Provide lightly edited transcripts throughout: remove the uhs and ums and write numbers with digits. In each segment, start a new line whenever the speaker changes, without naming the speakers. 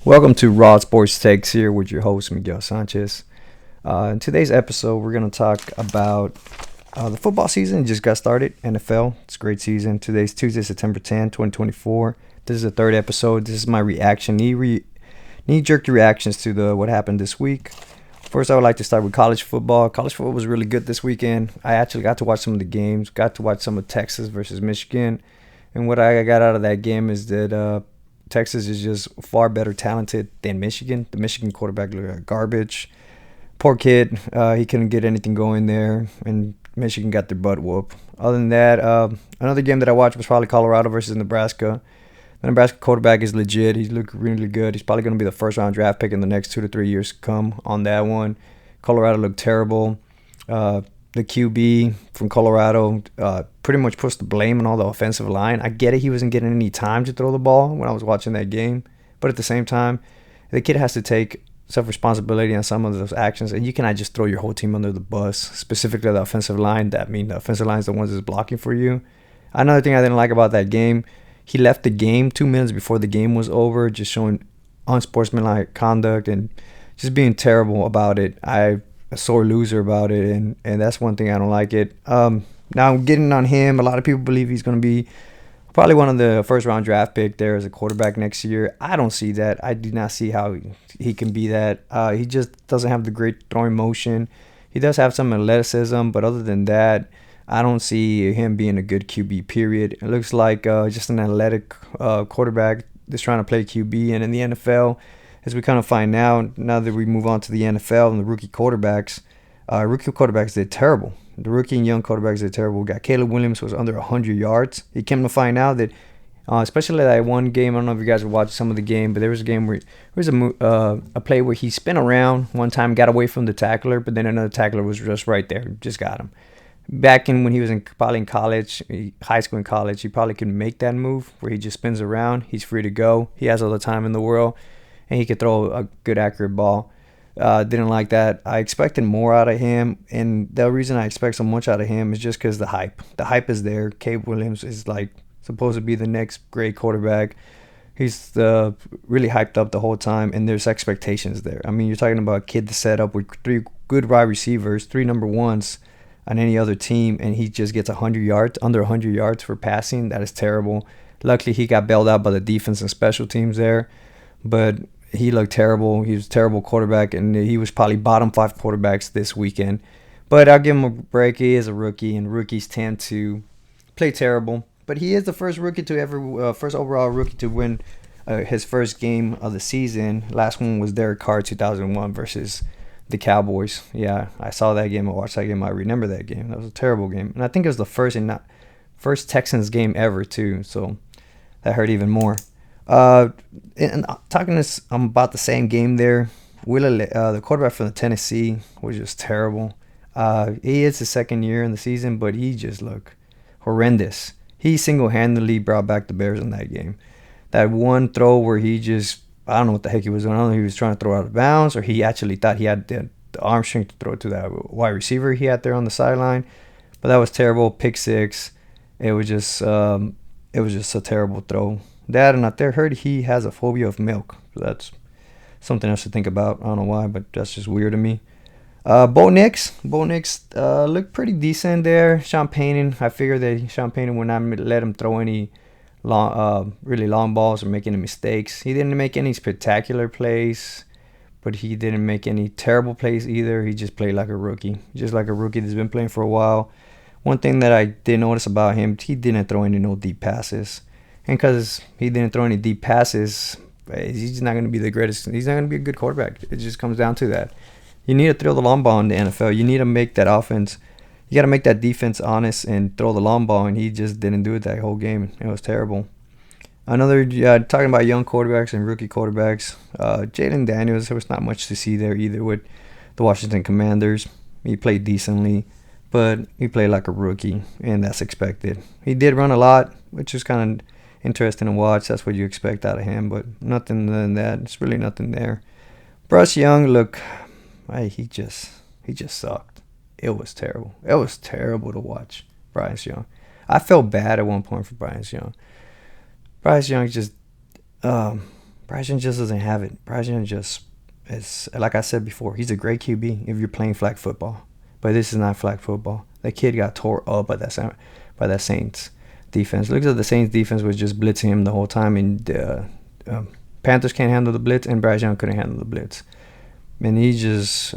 Welcome to Raw Sports Takes here with your host, Miguel Sanchez. In today's episode, we're going to talk about the football season. Just got started, NFL. It's a great season. Today's Tuesday, September 10, 2024. This is the third episode. This is my reaction, knee-jerk reactions to what happened this week. First, I would like to start with college football. College football was really good this weekend. I actually got to watch some of the games, got to watch some of Texas versus Michigan. And what I got out of that game is that Texas is just far better talented than Michigan. The Michigan quarterback looked like garbage. Poor kid. He couldn't get anything going there, and Michigan got their butt whooped. Other than that, another game that I watched was probably Colorado versus Nebraska. The Nebraska quarterback is legit. He's looking really good. He's probably going to be the first-round draft pick in the next 2 to 3 years to come on that one. Colorado looked terrible. The QB from Colorado pretty much puts the blame on all the offensive line. I get it. He wasn't getting any time to throw the ball when I was watching that game. But at the same time, the kid has to take self-responsibility on some of those actions. And you cannot just throw your whole team under the bus, specifically the offensive line. That means the offensive line is the ones that's blocking for you. Another thing I didn't like about that game, he left the game 2 minutes before the game was over, just showing unsportsmanlike conduct and just being terrible about it. I'm a sore loser about it, and that's one thing I don't like it. Now, getting on him, a lot of people believe he's going to be probably one of the first-round draft pick there as a quarterback next year. I don't see that. I do not see how he can be that. He just doesn't have the great throwing motion. He does have some athleticism, but other than that, I don't see him being a good QB, period. It looks like just an athletic quarterback that's trying to play QB. And in the NFL, as we kind of find now that we move on to the NFL and the rookie quarterbacks did terrible. The rookie and young quarterbacks did terrible. We got Caleb Williams, who was under 100 yards. He came to find out that, especially that one game, I don't know if you guys watched some of the game, but there was a game where there was a play where he spun around one time, got away from the tackler, but then another tackler was just right there, just got him. Back in when he was probably in college, high school and college, he probably could make that move where he just spins around. He's free to go. He has all the time in the world, and he could throw a good, accurate ball. Didn't like that. I expected more out of him, and the reason I expect so much out of him is just because the hype. The hype is there. Caleb Williams is like supposed to be the next great quarterback. He's really hyped up the whole time, and there's expectations there. I mean, you're talking about a kid to set up with 3 good wide receivers, 3 number ones on any other team, and he just gets 100 yards, under 100 yards for passing. That is terrible. Luckily, he got bailed out by the defense and special teams there, but he looked terrible. He was a terrible quarterback, and he was probably bottom 5 quarterbacks this weekend. But I'll give him a break. He is a rookie, and rookies tend to play terrible. But he is the first first overall rookie to win his first game of the season. Last one was Derek Carr, 2001 versus the Cowboys. Yeah, I saw that game. I watched that game. I remember that game. That was a terrible game, and I think it was the first Texans game ever too. So that hurt even more. And talking about the same game there, the quarterback from Tennessee was just terrible. He is his second year in the season, but he just looked horrendous. He single-handedly brought back the Bears in that game. That one throw where I don't know what the heck he was doing. I don't know if he was trying to throw out of bounds or he actually thought he had the arm strength to throw to that wide receiver he had there on the sideline. But that was terrible. Pick 6. It was just a terrible throw. That, and I heard he has a phobia of milk. So that's something else to think about. I don't know why, but that's just weird to me. Bo Nix looked pretty decent there. Sean Payton, I figured that Sean Payton would not let him throw any really long balls or make any mistakes. He didn't make any spectacular plays, but he didn't make any terrible plays either. He just played like a rookie, just like a rookie that's been playing for a while. One thing that I did notice about him, he didn't throw any no deep passes. And because he didn't throw any deep passes, he's not going to be the greatest. He's not going to be a good quarterback. It just comes down to that. You need to throw the long ball in the NFL. You need to make that offense. You got to make that defense honest and throw the long ball, and he just didn't do it that whole game. It was terrible. Talking about young quarterbacks and rookie quarterbacks, Jaden Daniels, there was not much to see there either with the Washington Commanders. He played decently, but he played like a rookie, and that's expected. He did run a lot, which is kind of interesting to watch. That's what you expect out of him, but nothing than that. It's really nothing there. Bryce Young, he just sucked. It was terrible. It was terrible to watch Bryce Young. I felt bad at one point for Bryce Young. Bryce Young just Bryce Young just doesn't have it. Bryce Young just is, like I said before, he's a great QB if you're playing flag football. But this is not flag football. That kid got tore up by that Saints defense. Looks like the Saints defense was just blitzing him the whole time, and the Panthers can't handle the blitz, and Bryce Young couldn't handle the blitz. And he just,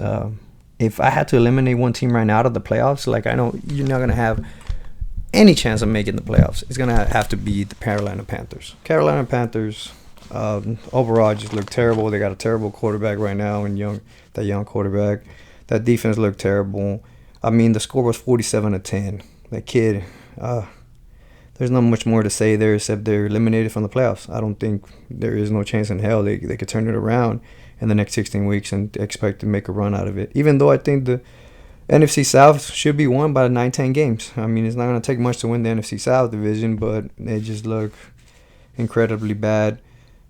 if I had to eliminate one team right now out of the playoffs, like I know you're not gonna have any chance of making the playoffs, it's gonna have to be the Carolina Panthers. Carolina Panthers. Overall, just look terrible. They got a terrible quarterback right now, and that young quarterback. That defense looked terrible. I mean, the score was 47-10. That kid, there's not much more to say there except they're eliminated from the playoffs. I don't think there is no chance in hell they could turn it around in the next 16 weeks and expect to make a run out of it. Even though I think the NFC South should be won by 9-10 games. I mean, it's not going to take much to win the NFC South division, but they just look incredibly bad.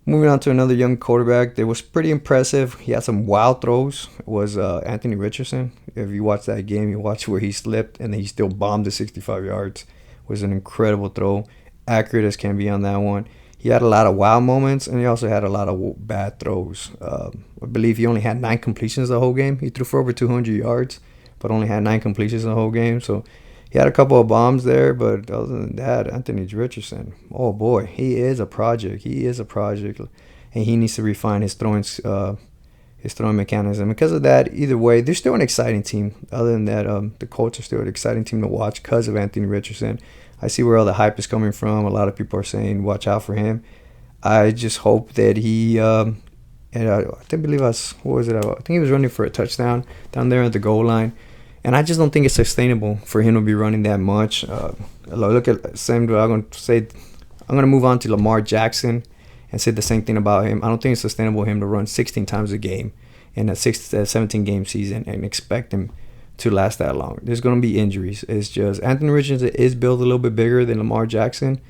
Moving on to another young quarterback that was pretty impressive. He had some wild throws. It was Anthony Richardson. If you watch that game, you watch where he slipped and he still bombed the 65 yards. It was an incredible throw. Accurate as can be on that one. He had a lot of wild moments, and he also had a lot of bad throws. I believe he only had 9 completions the whole game. He threw for over 200 yards, but only had 9 completions the whole game. So he had a couple of bombs there, but other than that, Anthony Richardson, oh boy, he is a project. He is a project, and he needs to refine his throwing mechanism. Because of that, either way, they're still an exciting team. Other than that, the Colts are still an exciting team to watch because of Anthony Richardson. I see where all the hype is coming from. A lot of people are saying, watch out for him. I just hope that he, and I think he was running for a touchdown down there at the goal line. And I just don't think it's sustainable for him to be running that much. Look at same. I'm gonna move on to Lamar Jackson and say the same thing about him. I don't think it's sustainable for him to run 16 times a game in a 17 game season and expect him to last that long. There's gonna be injuries. It's just Anthony Richardson is built a little bit bigger than Lamar Jackson,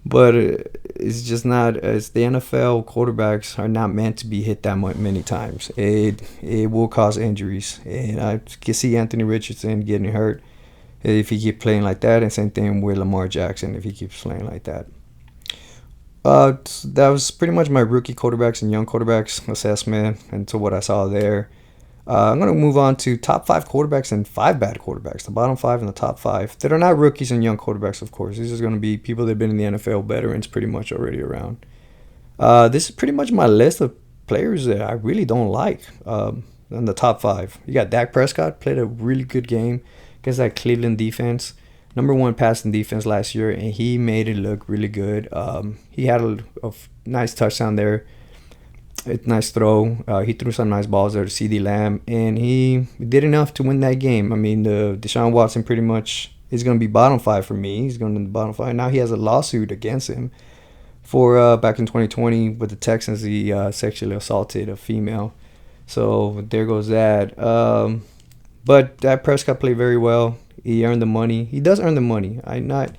but it's just not. It's the NFL quarterbacks are not meant to be hit that many times. It will cause injuries, and I can see Anthony Richardson getting hurt if he keeps playing like that, and same thing with Lamar Jackson if he keeps playing like that. That was pretty much my rookie quarterbacks and young quarterbacks assessment into what I saw there. I'm going to move on to top 5 quarterbacks and 5 bad quarterbacks, the bottom 5 and the top 5 that are not rookies and young quarterbacks, of course. These are going to be people that have been in the NFL, veterans pretty much already around. This is pretty much my list of players that I really don't like in the top 5. You got Dak Prescott, played a really good game against that Cleveland defense. Number 1 passing defense last year, and he made it look really good. He had a nice touchdown there. Nice throw. He threw some nice balls there to CeeDee Lamb, and he did enough to win that game. I mean, Deshaun Watson pretty much is going to be bottom 5 for me. He's going to be bottom 5. Now he has a lawsuit against him for back in 2020 with the Texans. He sexually assaulted a female. So there goes that. But Dak Prescott played very well. He earned the money. He does earn the money. I'm not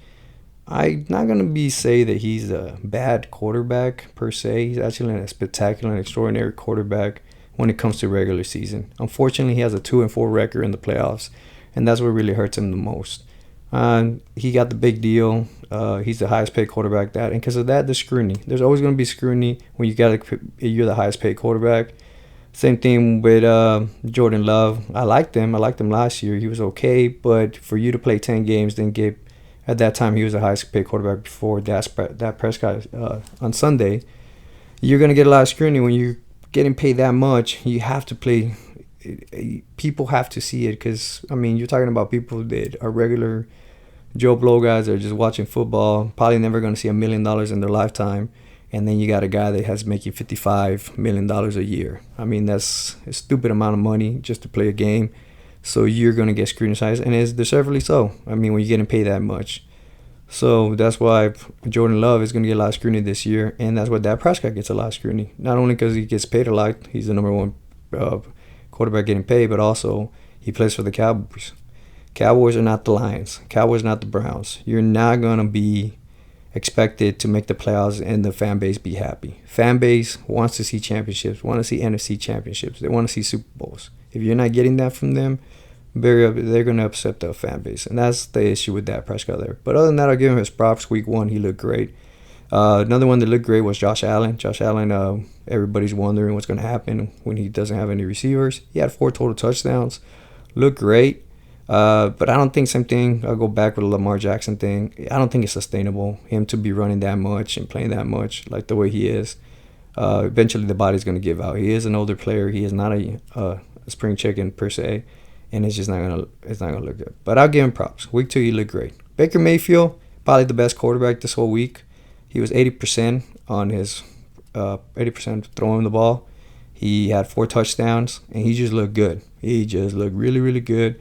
gonna say that he's a bad quarterback per se. He's actually a spectacular and extraordinary quarterback when it comes to regular season. Unfortunately, he has a 2-4 record in the playoffs, and that's what really hurts him the most. He got the big deal. He's the highest paid quarterback. And because of that, the scrutiny. There's always gonna be scrutiny when you're the highest paid quarterback. Same thing with Jordan Love. I liked him. Last year. He was okay, but for you to play 10 games, then get. At that time, he was the highest paid quarterback before Dak Prescott on Sunday. You're going to get a lot of scrutiny when you're getting paid that much. You have to play. People have to see it because, I mean, you're talking about people that are regular Joe Blow guys that are just watching football, probably never going to see $1 million in their lifetime. And then you got a guy that has making $55 million a year. I mean, that's a stupid amount of money just to play a game. So you're going to get scrutinized, and it's deservedly so. I mean, when you're getting paid that much. So that's why Jordan Love is going to get a lot of scrutiny this year, and that's why Dak Prescott gets a lot of scrutiny. Not only because he gets paid a lot, he's the number 1 quarterback getting paid, but also he plays for the Cowboys. Cowboys are not the Lions. Cowboys are not the Browns. You're not going to be expected to make the playoffs and the fan base be happy. Fan base wants to see championships, want to see NFC championships. They want to see Super Bowls. If you're not getting that from them, they're going to upset the fan base. And that's the issue with Dak Prescott there. But other than that, I'll give him his props. Week 1, he looked great. Another one that looked great was Josh Allen. Josh Allen, everybody's wondering what's going to happen when he doesn't have any receivers. He had 4 total touchdowns. Looked great. But I don't think same thing. I'll go back with the Lamar Jackson thing. I don't think it's sustainable, him to be running that much and playing that much like the way he is. Eventually the body's going to give out. He is an older player. He is not a spring chicken per se, and it's not gonna look good. But I'll give him props. Week 2 he looked great. Baker Mayfield, probably the best quarterback this whole week. He was 80% on his 80% throwing the ball. He had 4 touchdowns, and he just looked good. He just looked really, really good.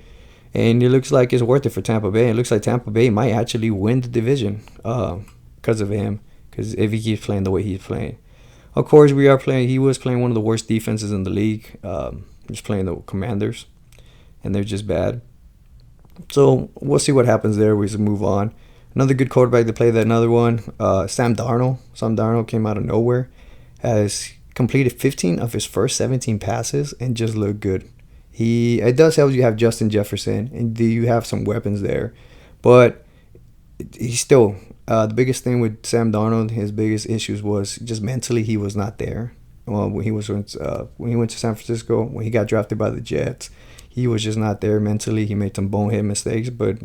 And it looks like it's worth it for Tampa Bay. It looks like Tampa Bay might actually win the division because of him. Because if he keeps playing the way he's playing. Of course, he was playing one of the worst defenses in the league. Just playing the Commanders. And they're just bad. So we'll see what happens there. We just move on. Another good quarterback to play that another one. Sam Darnold. Sam Darnold came out of nowhere. Has completed 15 of his first 17 passes and just looked good. It does help you have Justin Jefferson and you have some weapons there, but he's still the biggest thing with Sam Darnold. His biggest issues was just mentally he was not there. Well, when he went to San Francisco, when he got drafted by the Jets, he was just not there mentally. He made some bonehead mistakes, but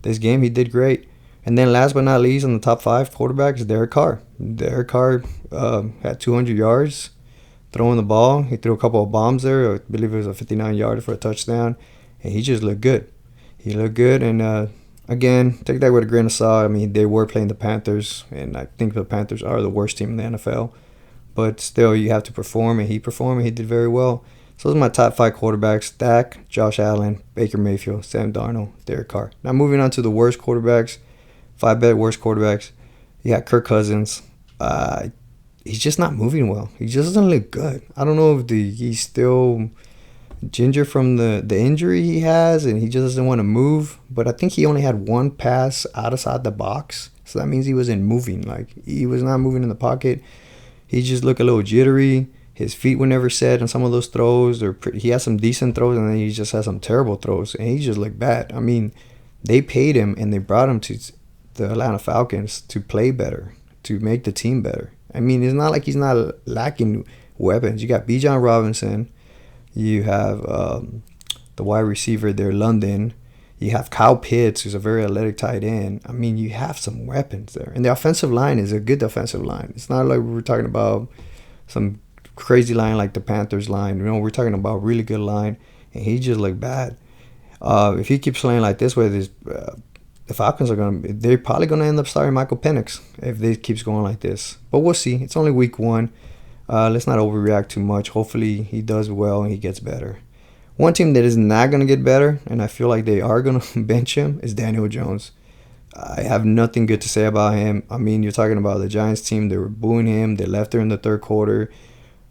this game he did great. And then last but not least, in the top 5 quarterbacks, Derek Carr. Derek Carr had 200 yards. Throwing the ball. He threw a couple of bombs there. I believe it was a 59-yarder for a touchdown. And he just looked good. He looked good. And, again, take that with a grain of salt. I mean, they were playing the Panthers. And I think the Panthers are the worst team in the NFL. But still, you have to perform. And he performed. And he did very well. So those are my top 5 quarterbacks. Dak, Josh Allen, Baker Mayfield, Sam Darnold, Derek Carr. Now moving on to the worst quarterbacks. 5 worst quarterbacks. You got Kirk Cousins. He's just not moving well. He just doesn't look good. I don't know if he's still ginger from the injury he has and he just doesn't want to move. But I think he only had 1 pass outside the box. So that means he wasn't moving. Like, he was not moving in the pocket. He just looked a little jittery. His feet were never set on some of those throws. He has some decent throws and then he just has some terrible throws. And he just looked bad. I mean, they paid him and they brought him to the Atlanta Falcons to play better, to make the team better. I mean, it's not like he's not lacking weapons. You got Bijan Robinson. You have the wide receiver there, London. You have Kyle Pitts, who's a very athletic tight end. I mean, you have some weapons there. And the offensive line is a good offensive line. It's not like we're talking about some crazy line like the Panthers line. You know, we're talking about a really good line. And he just looked bad. If he keeps playing like this way, the Falcons they're probably going to end up starting Michael Penix if they keeps going like this. But we'll see. It's only week 1. Let's not overreact too much. Hopefully he does well and he gets better. One team that is not going to get better, and I feel like they are going to bench him, is Daniel Jones. I have nothing good to say about him. I mean, you're talking about the Giants team. They were booing him. They left her in the 3rd quarter.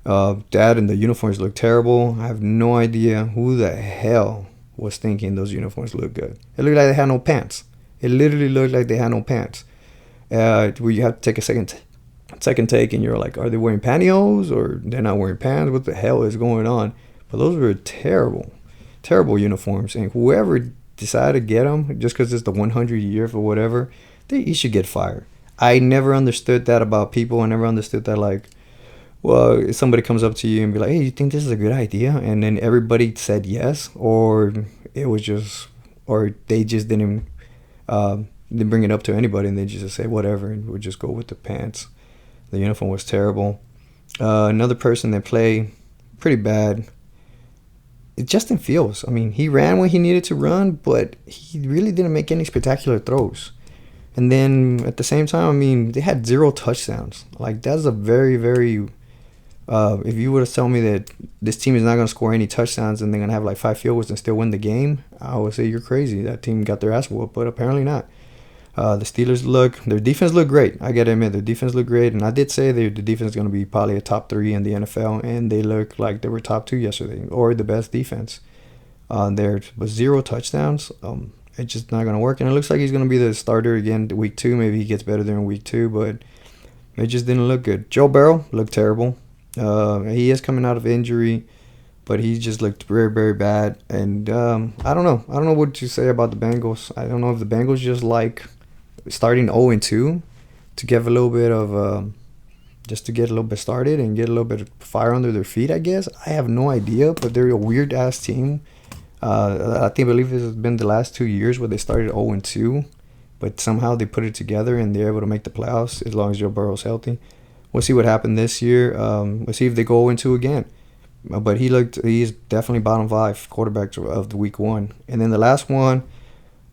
That and the uniforms look terrible. I have no idea who the hell was thinking those uniforms look good. It looked like they had no pants. It literally looked like they had no pants. Where you have to take a second take and you're like, are they wearing pantyhose or they're not wearing pants? What the hell is going on? But those were terrible, terrible uniforms. And whoever decided to get them, just because it's the 100 year or whatever, he should get fired. I never understood that about people. I never understood that, like, well, if somebody comes up to you and be like, hey, you think this is a good idea? And then everybody said yes, or it was just, or they just didn't bring it up to anybody and they just say whatever and would just go with the pants. The uniform was terrible. Another person that played pretty bad, Justin Fields. I mean, he ran when he needed to run, but he really didn't make any spectacular throws. And then at the same time, I mean, they had 0 touchdowns. Like, that's a very, very... if you would have told me that this team is not going to score any touchdowns and they're going to have like 5 field goals and still win the game, I would say you're crazy. That team got their ass whooped, but apparently not. The Steelers their defense looked great. I got to admit, their defense looked great. And I did say the defense is going to be probably a top 3 in the NFL, and they look like they were top 2 yesterday, or the best defense. There was 0 touchdowns. It's just not going to work. And it looks like he's going to be the starter again week 2. Maybe he gets better during week 2, but it just didn't look good. Joe Burrow looked terrible. He is coming out of injury, but he just looked very, very bad. And I don't know. I don't know what to say about the Bengals. I don't know if the Bengals just like starting 0-2 to give a little bit of just to get a little bit started and get a little bit of fire under their feet, I guess. I have no idea, but they're a weird ass team. I believe this has been the last 2 years where they started 0-2, but somehow they put it together and they're able to make the playoffs as long as Joe Burrow's healthy. We'll see what happened this year. We'll see if they go 0-2 again. But he's definitely bottom five quarterback of the week one. And then the last one,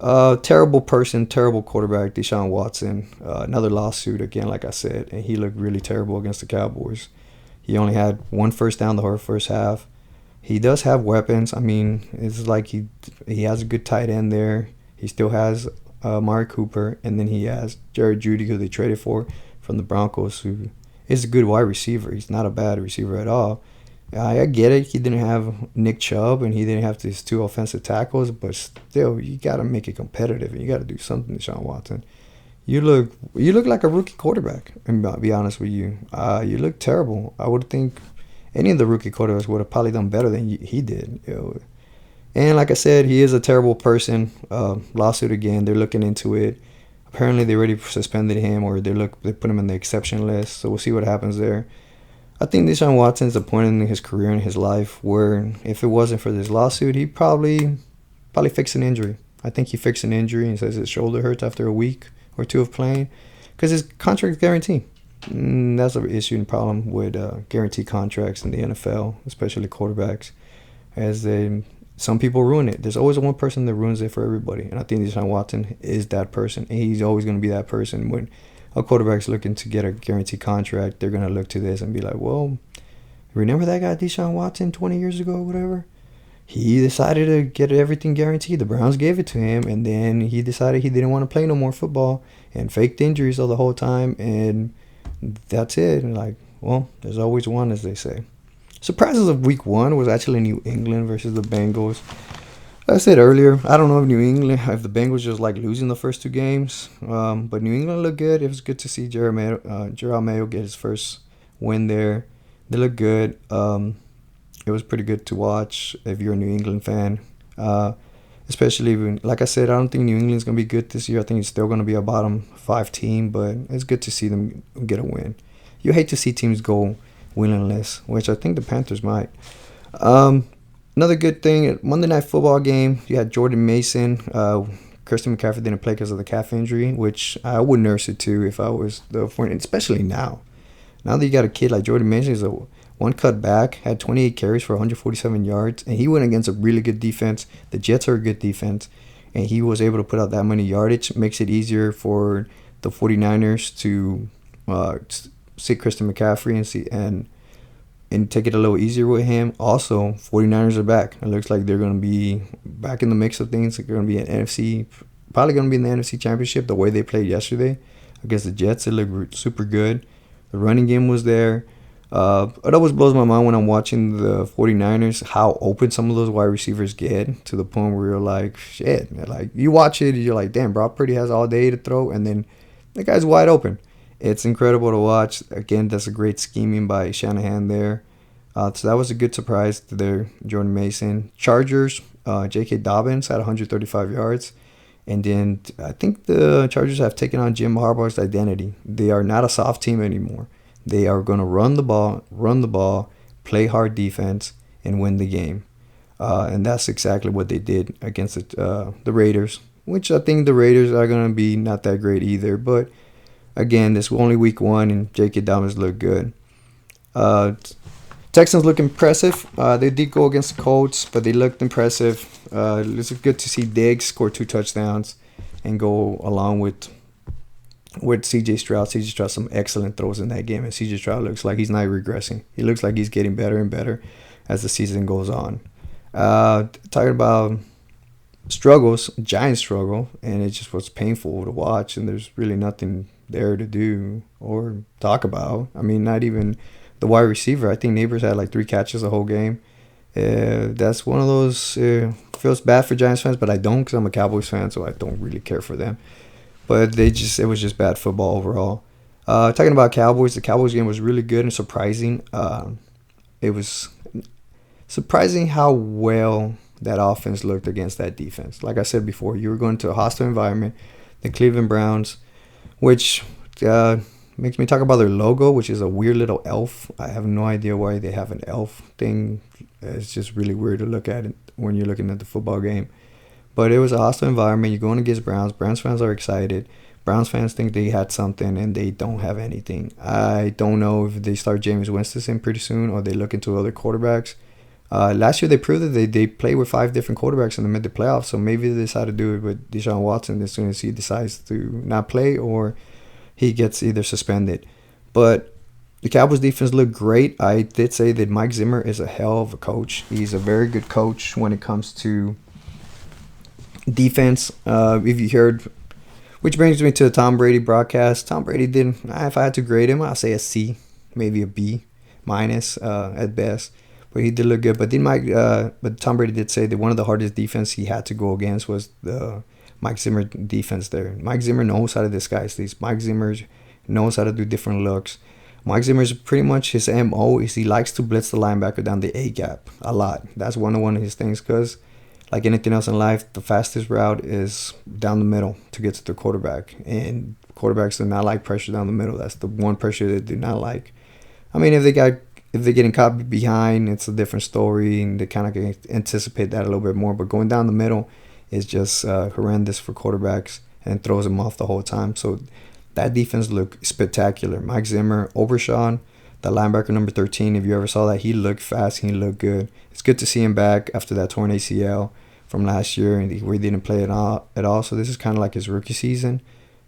terrible person, terrible quarterback, Deshaun Watson. Another lawsuit again, like I said, and he looked really terrible against the Cowboys. He only had one first down the whole first half. He does have weapons. I mean, it's like he has a good tight end there. He still has Amari Cooper, and then he has Jared Jeudy, who they traded for from the Broncos, who is a good wide receiver. He's not a bad receiver at all. I get it. He didn't have Nick Chubb, and he didn't have these two offensive tackles, but still, you got to make it competitive, and you got to do something, Deshaun Watson. You look like a rookie quarterback, and I'll be honest with you. You look terrible. I would think any of the rookie quarterbacks would have probably done better than he did. And like I said, he is a terrible person. Lawsuit again. They're looking into it. Apparently, they already suspended him, or they put him in the exception list. So we'll see what happens there. I think Deshaun Watson's a point in his career and his life where if it wasn't for this lawsuit, he'd probably fix an injury. I think he fixed an injury and says his shoulder hurts after a week or two of playing because his contract is guaranteed. That's an issue and problem with guaranteed contracts in the NFL, especially quarterbacks, as some people ruin it. There's always one person that ruins it for everybody, and I think Deshaun Watson is that person, and he's always going to be that person. When a quarterback's looking to get a guaranteed contract, they're going to look to this and be like, well, remember that guy Deshaun Watson 20 years ago or whatever? He decided to get everything guaranteed. The Browns gave it to him, and then he decided he didn't want to play no more football and faked injuries all the whole time, and that's it. And like, well, there's always one, as they say. Surprises of week one was actually New England versus the Bengals. Like I said earlier, I don't know if the Bengals just like losing the first two games, but New England looked good. It was good to see Gerald Mayo get his first win there. They look good. It was pretty good to watch if you're a New England fan. Especially when, like I said, I don't think New England's going to be good this year. I think it's still going to be a bottom five team, but it's good to see them get a win. You hate to see teams go winless, which I think the Panthers might. Another good thing, Monday Night Football game, you had Jordan Mason. Christian McCaffrey didn't play because of the calf injury, which I would nurse it too if I was the 49ers, especially now. Now that you got a kid like Jordan Mason, he's a one cut back, had 28 carries for 147 yards, and he went against a really good defense. The Jets are a good defense, and he was able to put out that many yardage. Makes it easier for the 49ers to see Christian McCaffrey and take it a little easier with him. Also, 49ers are back. It looks like they're going to be back in the mix of things. They're going to be probably going to be in the NFC Championship the way they played yesterday against the Jets. It looked super good. The running game was there. It always blows my mind when I'm watching the 49ers how open some of those wide receivers get, to the point where you're like, shit. Like, you watch it, you're like, damn, Brock Purdy has all day to throw, and then the guy's wide open. It's incredible to watch. Again, that's a great scheming by Shanahan there. So that was a good surprise there, Jordan Mason. Chargers, J.K. Dobbins had 135 yards. And then I think the Chargers have taken on Jim Harbaugh's identity. They are not a soft team anymore. They are going to run the ball, play hard defense, and win the game. And that's exactly what they did against the Raiders, which I think the Raiders are going to be not that great either. But again, this was only week one, and J.K. Dobbins looked good. Texans look impressive. They did go against the Colts, but they looked impressive. It's good to see Diggs score 2 touchdowns and go along with C.J. Stroud. C.J. Stroud, some excellent throws in that game, and C.J. Stroud looks like he's not regressing. He looks like he's getting better and better as the season goes on. Talking about struggles, Giants struggle, and it just was painful to watch, and there's really nothing there to do or talk about. I mean, not even the wide receiver. I think Neighbors had like 3 catches the whole game. That's one of those, feels bad for Giants fans, but I don't, because I'm a Cowboys fan, so I don't really care for them. But it was just bad football overall. Talking about Cowboys, the Cowboys game was really good and surprising. It was surprising how well that offense looked against that defense. Like I said before, you were going to a hostile environment, the Cleveland Browns, which uh, makes me talk about their logo, which is a weird little elf. I have no idea why they have an elf thing. It's just really weird to look at it when you're looking at the football game. But it was a hostile environment. You're going against Browns. Browns fans are excited. Browns fans think they had something and they don't have anything. I don't know if they start Jameis Winston pretty soon or they look into other quarterbacks. Last year they proved that they play with 5 different quarterbacks and they made the playoffs. So maybe they decide to do it with Deshaun Watson as soon as he decides to not play or he gets either suspended. But the Cowboys defense looked great. I did say that Mike Zimmer is a hell of a coach. He's a very good coach when it comes to defense. If you heard, which brings me to the Tom Brady broadcast. Tom Brady didn't. If I had to grade him, I'll say a C, maybe a B minus at best. But he did look good. But Tom Brady did say that one of the hardest defense he had to go against was the Mike Zimmer defense there. Mike Zimmer knows how to disguise these. Mike Zimmer knows how to do different looks. Mike Zimmer's pretty much his MO is he likes to blitz the linebacker down the A gap a lot. That's one of his things because like anything else in life, the fastest route is down the middle to get to the quarterback. And quarterbacks do not like pressure down the middle. That's the one pressure they do not like. I mean, if they're getting caught behind, it's a different story, and they kind of can anticipate that a little bit more. But going down the middle is just horrendous for quarterbacks and throws them off the whole time. So that defense looked spectacular. Mike Zimmer, Obershawn, the linebacker number 13, if you ever saw that, he looked fast. He looked good. It's good to see him back after that torn ACL from last year where he didn't play at all. So this is kind of like his rookie season,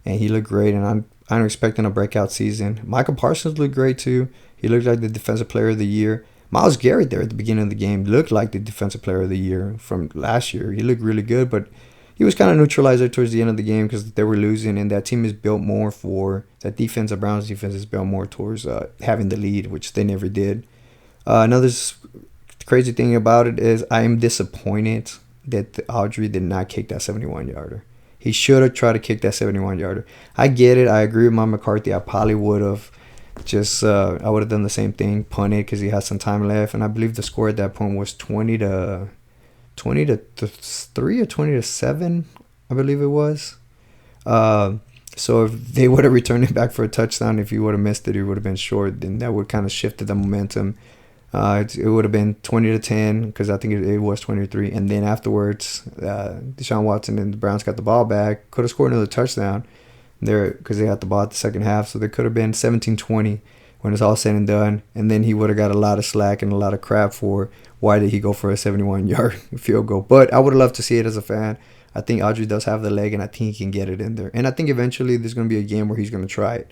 and he looked great, and I'm expecting a breakout season. Michael Parsons looked great too. He looked like the defensive player of the year. Myles Garrett there at the beginning of the game looked like the defensive player of the year from last year. He looked really good, but he was kind of neutralized there towards the end of the game because they were losing, and that team is built more for that defense. The Browns defense is built more towards having the lead, which they never did. Another crazy thing about it is I am disappointed that Audrey did not kick that 71-yarder. He should have tried to kick that 71-yarder. I get it. I agree with Mike McCarthy. I probably would have I would have done the same thing, punted because he had some time left, and I believe the score at that point was 20 to 3 or 20 to 7, I believe it was. So if they would have returned it back for a touchdown, if he would have missed it, he would have been short. Then that would kind of shifted the momentum. It would have been 20 to 10 because I think it was 20 to 3. And then afterwards, Deshaun Watson and the Browns got the ball back. Could have scored another touchdown there because they got the ball at the second half. So there could have been 17-20 when it's all said and done. And then he would have got a lot of slack and a lot of crap for why did he go for a 71-yard field goal. But I would have loved to see it as a fan. I think Audrey does have the leg, and I think he can get it in there. And I think eventually there's going to be a game where he's going to try it.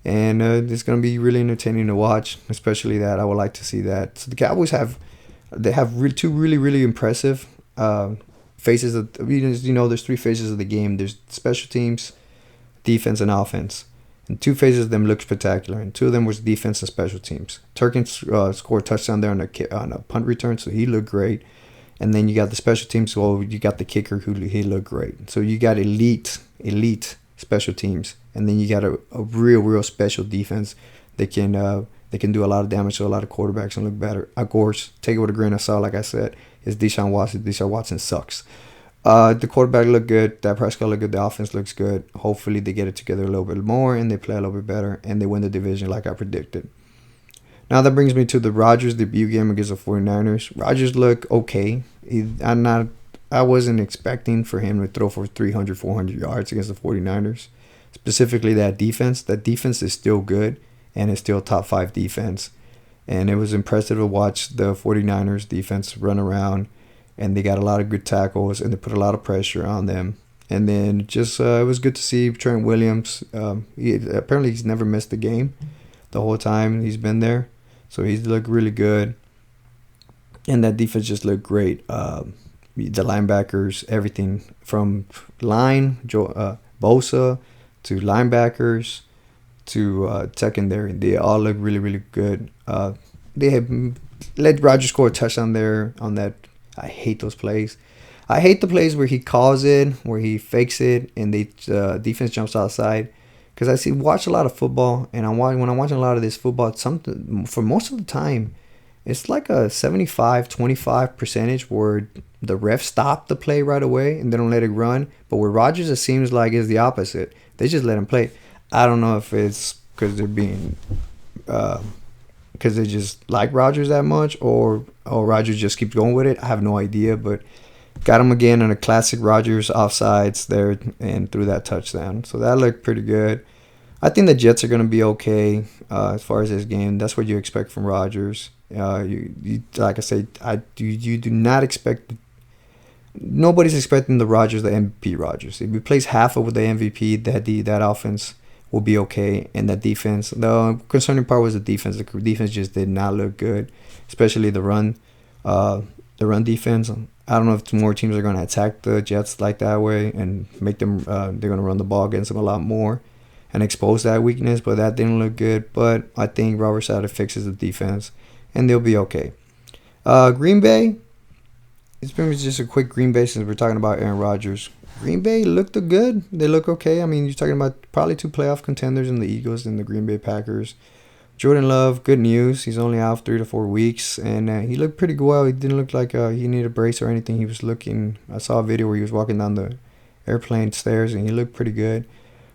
And it's going to be really entertaining to watch, especially that. I would like to see that. So the Cowboys have two really, really impressive phases. There's 3 phases of the game. There's special teams, defense, and offense. And 2 phases of them look spectacular, and 2 of them was defense and special teams. Turkin scored a touchdown there on a punt return, so he looked great. And then you got the special teams, so you got the kicker who he looked great. So you got elite special teams, and then you got a real special defense that can do a lot of damage to a lot of quarterbacks and look better. Of course, take it with a grain of salt. Like I said, it's Deshaun Watson. Deshaun Watson sucks. The quarterback looked good. Dak Prescott looked good. The offense looks good. Hopefully they get it together a little bit more and they play a little bit better and they win the division like I predicted. Now that brings me to the Rodgers debut game against the 49ers. Rodgers looked okay. I wasn't expecting for him to throw for 300, 400 yards against the 49ers. Specifically that defense. That defense is still good and it's still top 5 defense. And it was impressive to watch the 49ers defense run around. And they got a lot of good tackles, and they put a lot of pressure on them. And then just it was good to see Trent Williams. Apparently he's never missed a game the whole time he's been there. So he's looked really good. And that defense just looked great. The linebackers, everything from line, Bosa, to linebackers, to secondary. They all look really, really good. They have let Rodgers score a touchdown there on that. I hate those plays. I hate the plays where he calls it, where he fakes it, and the defense jumps outside. Because I watch a lot of football, and when I'm watching a lot of this football, for most of the time, it's like a 75-25 percentage where the refs stop the play right away and they don't let it run. But with Rodgers, it seems like it's the opposite. They just let him play. I don't know if it's because they're being because they just like Rodgers that much, or Rodgers just keeps going with it. I have no idea, but got him again on a classic Rodgers offsides there and threw that touchdown. So that looked pretty good. I think the Jets are going to be okay as far as this game. That's what you expect from Rodgers. Like I say, you do not expect. Nobody's expecting the Rodgers, the MVP Rodgers. If he plays half of the MVP, that offense will be okay. And that defense, the concerning part was the defense. The defense just did not look good, especially the run defense. I don't know if more teams are going to attack the Jets like that way and make them. They're going to run the ball against them a lot more and expose that weakness. But that didn't look good. But I think Robert Saleh fixes the defense, and they'll be okay. Green Bay. It's pretty much just a quick Green Bay since we're talking about Aaron Rodgers. Green Bay looked good. They look okay. I mean, you're talking about probably two playoff contenders in the Eagles and the Green Bay Packers. Jordan Love, good news. He's only out 3 to 4 weeks, and he looked pretty well. He didn't look like he needed a brace or anything. He was looking. I saw a video where he was walking down the airplane stairs, and he looked pretty good.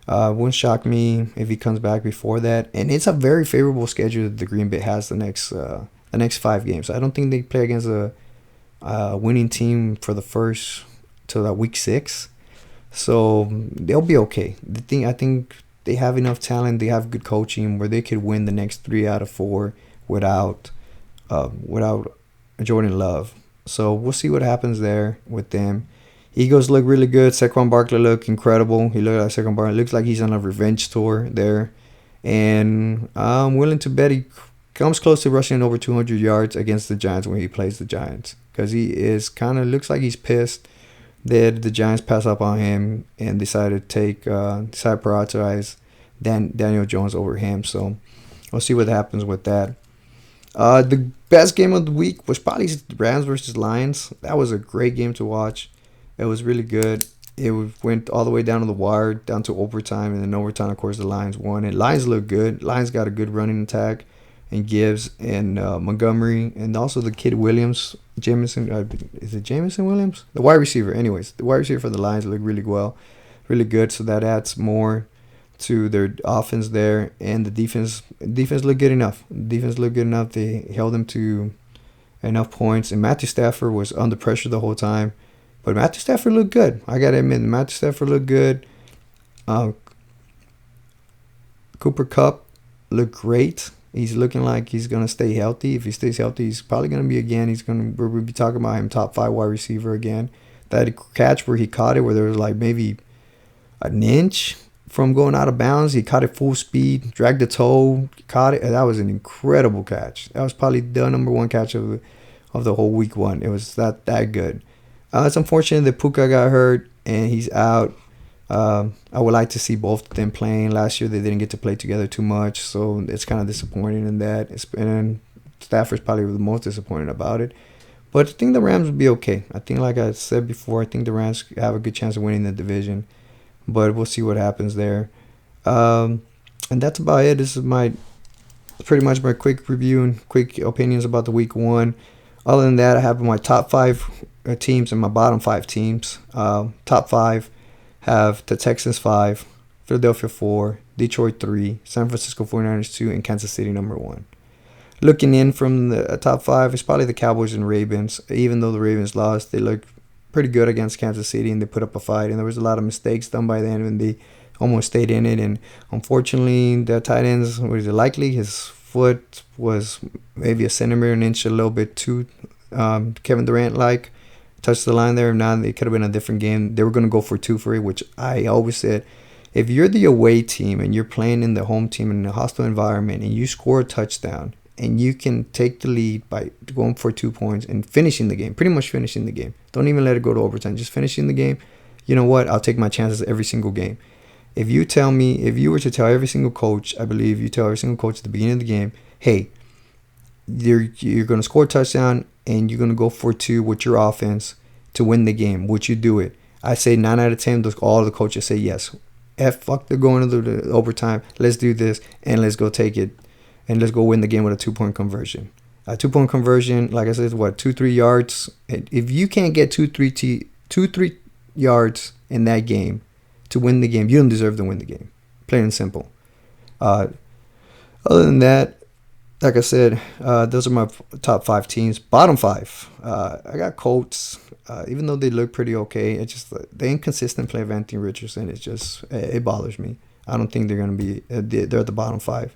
Wouldn't shock me if he comes back before that. And it's a very favorable schedule that the Green Bay has the next 5 games. I don't think they play against a winning team for the first till that week 6, so they'll be okay. I think they have enough talent. They have good coaching where they could win the next 3 out of 4 without Jordan Love. So we'll see what happens there with them. Eagles look really good. Saquon Barkley looked incredible. He looked like Saquon Barkley. Looks like he's on a revenge tour there, and I'm willing to bet he comes close to rushing over 200 yards against the Giants when he plays the Giants. Because he is looks like he's pissed that the Giants pass up on him and decided to prioritize Daniel Jones over him. So we'll see what happens with that. The best game of the week was probably the Rams versus Lions. That was a great game to watch. It was really good. It went all the way down to the wire, down to overtime, and then overtime, of course, the Lions won. And Lions look good. Lions got a good running attack. And Gibbs and Montgomery, and also the kid Williams, Jamison. Is it Jamison Williams? The wide receiver. Anyways, the wide receiver for the Lions look really well, really good. So that adds more to their offense there, and the defense. Defense looked good enough. They held them to enough points, and Matthew Stafford was under pressure the whole time, but Matthew Stafford looked good. I gotta admit, Matthew Stafford looked good. Cooper Kupp looked great. He's looking like he's going to stay healthy. If he stays healthy, he's probably going to be again. We'll be talking about him top 5 wide receiver again. That catch where he caught it, where there was like maybe an inch from going out of bounds. He caught it full speed, dragged the toe, caught it. That was an incredible catch. That was probably the number 1 catch of the whole week 1. It was that good. It's unfortunate that Puka got hurt and he's out. I would like to see both of them playing. Last year they didn't get to play together too much, so it's kind of disappointing in that. And Stafford's probably the most disappointed about it. But I think the Rams will be okay. I think, like I said before, I think the Rams have a good chance of winning the division. But we'll see what happens there. And that's about it. This is pretty much my quick review and quick opinions about the week 1. Other than that, I have my top 5 teams and my bottom 5 teams. Top 5. Have the Texans 5, Philadelphia 4, Detroit 3, San Francisco 49ers 2, and Kansas City number 1. Looking in from the top 5, it's probably the Cowboys and Ravens. Even though the Ravens lost, they looked pretty good against Kansas City, and they put up a fight. And there was a lot of mistakes done by them, and they almost stayed in it. And unfortunately, the tight ends, was it likely? His foot was maybe a centimeter, an inch, a little bit too Kevin Durant-like. Touched the line there. Now it could have been a different game. They were going to go for 2 for it, which I always said, if you're the away team and you're playing in the home team in a hostile environment and you score a touchdown and you can take the lead by going for 2 points and finishing the game, pretty much finishing the game. Don't even let it go to overtime. Just finishing the game. You know what? I'll take my chances every single game. If you were to tell every single coach, I believe you tell every single coach at the beginning of the game, hey, you're going to score a touchdown and you're going to go for 2 with your offense to win the game. Would you do it? I say 9 out of 10, all the coaches say yes. Fuck, they're going to the overtime. Let's do this and let's go take it. And let's go win the game with a 2-point conversion. A 2-point conversion, like I said, is what, 2-3 yards? If you can't get 2-3 yards in that game to win the game, you don't deserve to win the game. plain and simple. Uh, Other than that, like I said, those are my top five teams. Bottom five, I got Colts. Even though they look pretty okay, it's just the inconsistent play of Anthony Richardson. It bothers me. I don't think they're gonna be. They're at the bottom five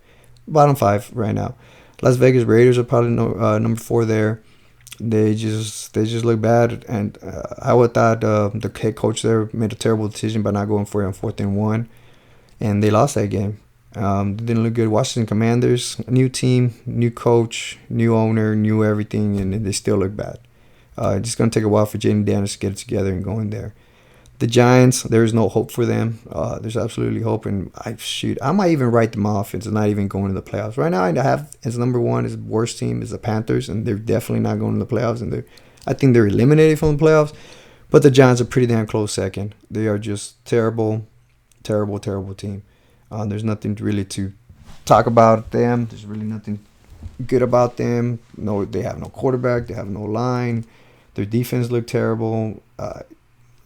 right now. Las Vegas Raiders are probably number four there. They just look bad, and I would thought the head coach there made a terrible decision by not going for it on 4th and 1, and they lost that game. They didn't look good. Washington Commanders, a new team, new coach, new owner, new everything, and they still look bad. It's just gonna take a while for Jaden Daniels to get it together and go in there. The Giants, there is no hope for them. There's absolutely hope, and I might even write them off. It's not even going to the playoffs right now. I have as number one as worst team is the Panthers, and they're definitely not going to the playoffs. And I think they're eliminated from the playoffs. But the Giants are pretty damn close second. They are just terrible, terrible, terrible team. There's nothing really to talk about them. There's really nothing good about them. No, they have no quarterback. They have no line. Their defense look terrible.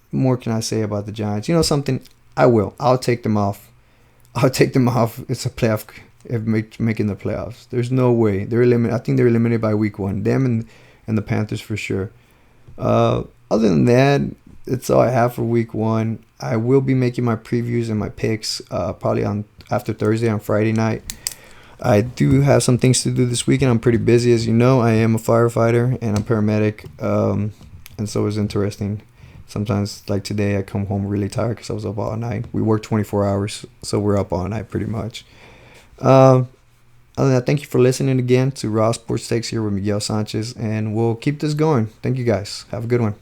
More can I say about the Giants? You know something? I will. I'll take them off. I'll take them off. It's a playoff. If making the playoffs, there's no way they're eliminated. I think they're eliminated by week 1. Them and the Panthers for sure. Other than that, that's all I have for week 1. I will be making my previews and my picks probably on after Thursday on Friday night. I do have some things to do this weekend. I'm pretty busy, as you know. I am a firefighter and I'm paramedic, and so it's interesting. Sometimes, like today, I come home really tired because I was up all night. We work 24 hours, so we're up all night pretty much. Other than that, thank you for listening again to Raw Sports Takes here with Miguel Sanchez, and we'll keep this going. Thank you guys. Have a good one.